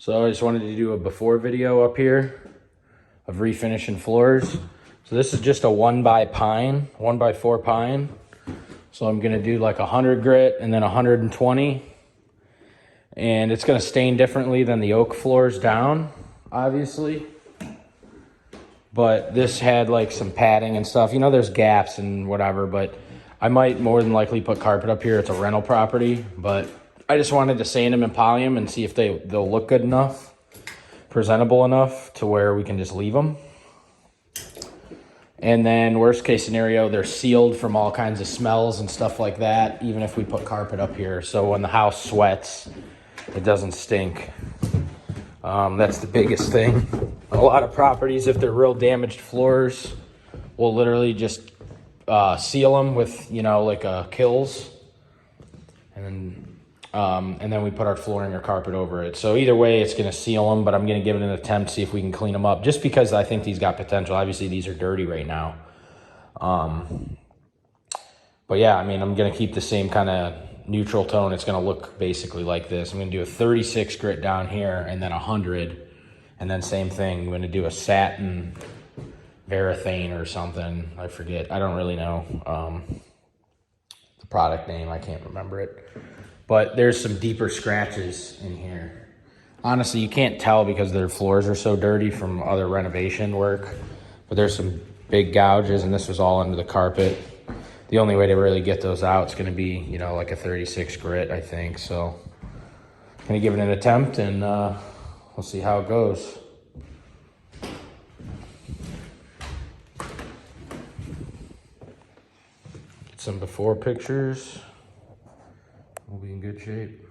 So I just wanted to do a before video up here of refinishing floors. So this is just a 1x4 pine. So I'm gonna do like 100 grit and then 120. And it's gonna stain differently than the oak floors down, obviously. But this had like some padding and stuff. You know, there's gaps and whatever, but I might more than likely put carpet up here. It's a rental property, but I just wanted to sand them and poly them and see if they'll look good enough, presentable enough to where we can just leave them. And then worst case scenario, they're sealed from all kinds of smells and stuff like that, even if we put carpet up here. So when the house sweats, it doesn't stink. That's the biggest thing. A lot of properties, if they're real damaged floors, will literally just seal them with, you know, like Kills. And then we put our flooring or carpet over it. So either way, it's going to seal them, but I'm going to give it an attempt, see if we can clean them up, just because I think these got potential. Obviously, these are dirty right now. But yeah, I mean, I'm going to keep the same kind of neutral tone. It's going to look basically like this. I'm going to do a 36 grit down here and then 100. And then same thing, I'm going to do a satin varathan or something. I forget. I don't really know the product name. I can't remember it. But there's some deeper scratches in here. Honestly, you can't tell because their floors are so dirty from other renovation work. But there's some big gouges, and this was all under the carpet. The only way to really get those out is going to be, you know, like a 36 grit, I think. So I'm going to give it an attempt, and we'll see how it goes. Get some before pictures. We'll be in good shape.